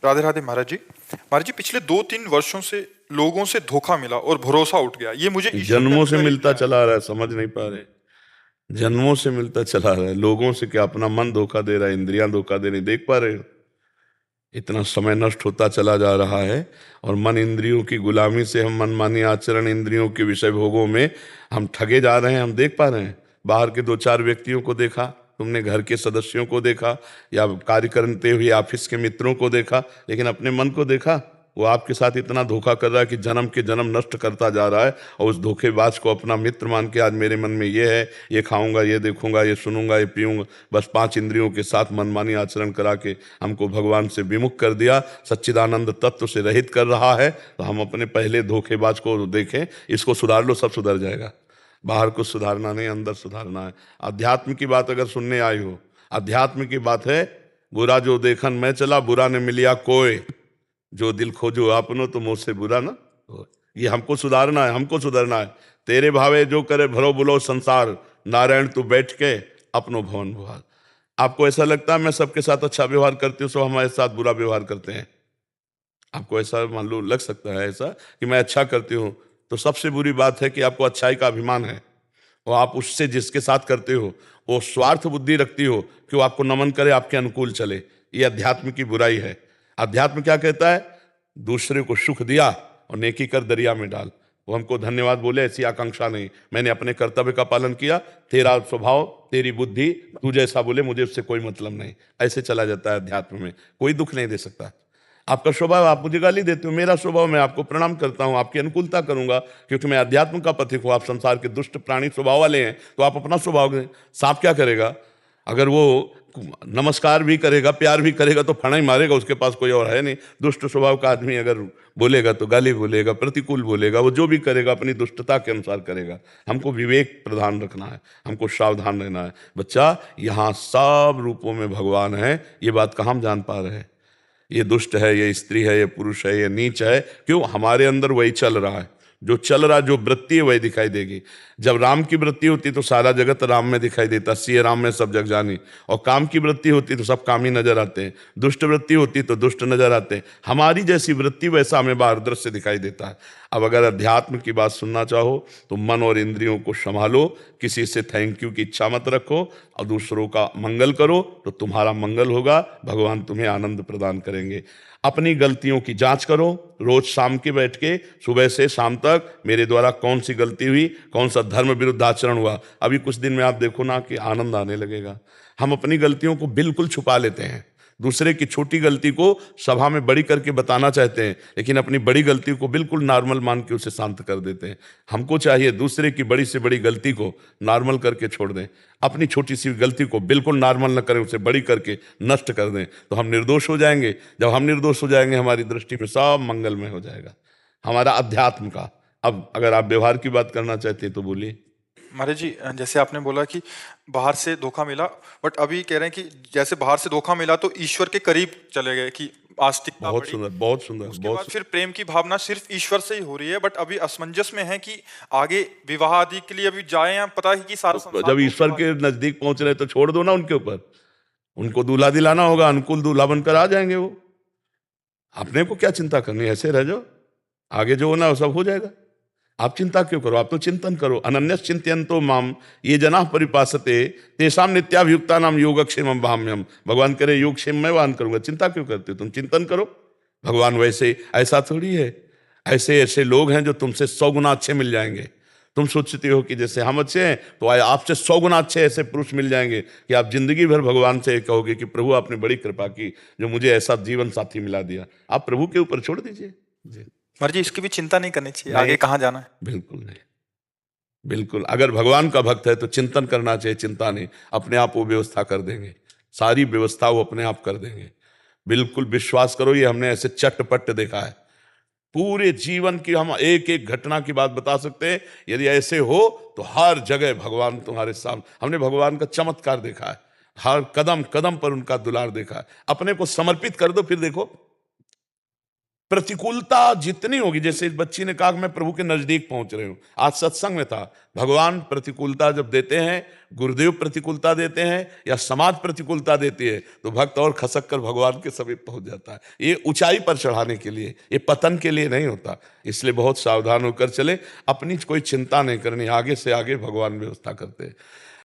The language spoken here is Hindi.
राधे राधे महाराज जी। महाराज जी, पिछले 2-3 वर्षों से लोगों से धोखा मिला और भरोसा उठ गया। ये मुझे ईश्वर पे जन्मों से करीब मिलता ले आया। चला आ रहा है, समझ नहीं पा रहे। जन्मों से मिलता चला आ रहा है लोगों से। क्या अपना मन धोखा दे रहा है, इंद्रियां धोखा दे रही, देख पा रहे हो? इतना समय नष्ट होता चला जा रहा है। और मन इंद्रियों की गुलामी से हम मनमानी आचरण, इंद्रियों के विषय भोगों में हम ठगे जा रहे हैं। हम देख पा रहे हैं। बाहर के 2-4 व्यक्तियों को देखा, तुमने घर के सदस्यों को देखा, या कार्य करते हुए ऑफिस के मित्रों को देखा, लेकिन अपने मन को देखा? वो आपके साथ इतना धोखा कर रहा है कि जन्म के जन्म नष्ट करता जा रहा है। और उस धोखेबाज को अपना मित्र मान के आज मेरे मन में ये है, ये खाऊंगा, ये देखूंगा, ये सुनूंगा, ये पीऊंगा, बस 5 इंद्रियों के साथ मनमानी आचरण करा के हमको भगवान से विमुख कर दिया, सच्चिदानंद तत्व से रहित कर रहा है। तो हम अपने पहले धोखेबाज को देखें, इसको सुधार लो, सब सुधर जाएगा। बाहर को सुधारना नहीं, अंदर सुधारना है। अध्यात्म की बात अगर सुनने आई हो, अध्यात्म की बात है, बुरा जो देखन मैं चला, बुरा ने मिलिया कोय, जो दिल खोजो आपनो तो मुझसे बुरा ना हो। ये हमको सुधारना है, हमको सुधरना है। तेरे भावे जो करे भरो बुलो संसार, नारायण तू बैठ के अपनो भवन भुआर। आपको ऐसा लगता है मैं सबके साथ अच्छा व्यवहार करती हूँ, सब हमारे साथ बुरा व्यवहार करते हैं? आपको ऐसा मान लो लग सकता है ऐसा कि मैं अच्छा करती हूँ, तो सबसे बुरी बात है कि आपको अच्छाई का अभिमान है। और आप उससे जिसके साथ करते हो वो स्वार्थ बुद्धि रखती हो कि वो आपको नमन करे, आपके अनुकूल चले। ये अध्यात्म की बुराई है। अध्यात्म क्या कहता है? दूसरे को सुख दिया और नेकी कर दरिया में डाल। वो हमको धन्यवाद बोले, ऐसी आकांक्षा नहीं। मैंने अपने कर्तव्य का पालन किया, तेरा स्वभाव, तेरी बुद्धि, तू जैसा बोले मुझे उससे कोई मतलब नहीं। ऐसे चला जाता है अध्यात्म में। कोई दुख नहीं दे सकता। आपका स्वभाव, आप मुझे गाली देते हो, मेरा स्वभाव मैं आपको प्रणाम करता हूं, आपकी अनुकूलता करूंगा, क्योंकि मैं अध्यात्म का पथिक हूं। आप संसार के दुष्ट प्राणी स्वभाव वाले हैं, तो आप अपना स्वभाव दें। सांप क्या करेगा? अगर वो नमस्कार भी करेगा, प्यार भी करेगा, तो फणा ही मारेगा, उसके पास कोई और है नहीं। दुष्ट स्वभाव का आदमी अगर बोलेगा तो गाली बोलेगा, प्रतिकूल बोलेगा, वो जो भी करेगा अपनी दुष्टता के अनुसार करेगा। हमको विवेक प्रदान रखना है, हमको सावधान रहना है। बच्चा, यहाँ सब रूपों में भगवान है, ये बात कहाँ हम जान पा रहे हैं? ये दुष्ट है, ये स्त्री है, ये पुरुष है, ये नीच है, क्यों? हमारे अंदर वही चल रहा है। जो चल रहा, जो वृत्ति है वही दिखाई देगी। जब राम की वृत्ति होती तो सारा जगत राम में दिखाई देता, सिय राम में सब जग जानी। और काम की वृत्ति होती तो सब काम ही नजर आते हैं। दुष्ट वृत्ति होती तो दुष्ट नजर आते हैं। हमारी जैसी वृत्ति वैसा हमें बाहर दृश्य दिखाई देता है। अब अगर अध्यात्म की बात सुनना चाहो तो मन और इंद्रियों को संभालो, किसी से थैंक यू की इच्छा मत रखो, और दूसरों का मंगल करो तो तुम्हारा मंगल होगा, भगवान तुम्हें आनंद प्रदान करेंगे। अपनी गलतियों की जांच करो, रोज शाम के बैठ के, सुबह से शाम तक मेरे द्वारा कौन सी गलती हुई, कौन सा धर्म विरुद्ध आचरण हुआ। अभी कुछ दिन में आप देखो ना कि आनंद आने लगेगा। हम अपनी गलतियों को बिल्कुल छुपा लेते हैं, दूसरे की छोटी गलती को सभा में बड़ी करके बताना चाहते हैं, लेकिन अपनी बड़ी गलती को बिल्कुल नॉर्मल मान के उसे शांत कर देते हैं। हमको चाहिए दूसरे की बड़ी से बड़ी गलती को नॉर्मल करके छोड़ दें, अपनी छोटी सी गलती को बिल्कुल नॉर्मल न करें, उसे बड़ी करके नष्ट कर दें, तो हम निर्दोष हो जाएंगे। जब हम निर्दोष हो जाएंगे, हमारी दृष्टि में सब मंगलमय हो जाएगा, हमारा अध्यात्म का। अब अगर आप व्यवहार की बात करना चाहते हैं तो बोलिए। महाराज जी, जैसे आपने बोला कि बाहर से धोखा मिला, बट अभी कह रहे हैं कि जैसे बाहर से धोखा मिला तो ईश्वर के करीब चले गए, कि आस्तिकता बहुत बढ़ी। सुंदर, बहुत सुंदर, उसके बहुत बाद फिर प्रेम की भावना सिर्फ ईश्वर से ही हो रही है, बट अभी असमंजस में है कि आगे विवाह आदि के लिए अभी जाए, या पता है कि सारा तो संसार जब ईश्वर धोखेबाज के है। नजदीक पहुंच रहे तो छोड़ दो ना उनके ऊपर। उनको दूल्हा दिलाना होगा, अनुकूल दूल्हा बनकर आ जाएंगे वो। अपने को क्या चिंता करनी है? ऐसे रह जाओ, आगे जो होना वो सब हो जाएगा। आप चिंता क्यों करो? आप तो चिंतन करो। अनन्यस चिंतयन्तो माम ये जना परिपासते तेषाम नित्याभियुक्ता नाम योगक्षेमम वहाम्यहम्। भगवान करे योगक्षेम मैं वाहन करूंगा, चिंता क्यों करते हो? तुम चिंतन करो। भगवान वैसे ऐसा थोड़ी है। ऐसे ऐसे लोग हैं जो तुमसे 100 गुना अच्छे मिल जाएंगे। तुम सोचते हो कि जैसे हम अच्छे हैं तो आए आपसे 100 गुना अच्छे ऐसे पुरुष मिल जाएंगे कि आप जिंदगी भर भगवान से कहोगे कि प्रभु आपने बड़ी कृपा की, जो मुझे ऐसा जीवन साथी मिला दिया। आप प्रभु के ऊपर छोड़ दीजिए जी। महाराज जी, इसकी भी चिंता नहीं करनी चाहिए नहीं, आगे कहाँ जाना है? बिल्कुल नहीं। बिल्कुल, अगर भगवान का भक्त है तो चिंतन करना चाहिए, चिंता नहीं। अपने आप वो व्यवस्था कर देंगे, सारी व्यवस्था वो अपने आप कर देंगे। बिल्कुल विश्वास करो, ये हमने ऐसे चटपट देखा है। पूरे जीवन की हम एक एक घटना की बात बता सकते हैं। यदि ऐसे हो तो हर जगह भगवान तुम्हारे सामने, हमने भगवान का चमत्कार देखा है। हर कदम कदम पर उनका दुलार देखा है। अपने को समर्पित कर दो, फिर देखो। प्रतिकूलता जितनी होगी, जैसे इस बच्ची ने कहा कि मैं प्रभु के नजदीक पहुंच रही हूं, आज सत्संग में था, भगवान प्रतिकूलता जब देते हैं, गुरुदेव प्रतिकूलता देते हैं या समाज प्रतिकूलता देती है, तो भक्त और खसक कर भगवान के समीप पहुंच जाता है। ये ऊंचाई पर चढ़ाने के लिए, ये पतन के लिए नहीं होता। इसलिए बहुत सावधान होकर चले, अपनी कोई चिंता नहीं करनी, आगे से आगे भगवान व्यवस्था करते हैं।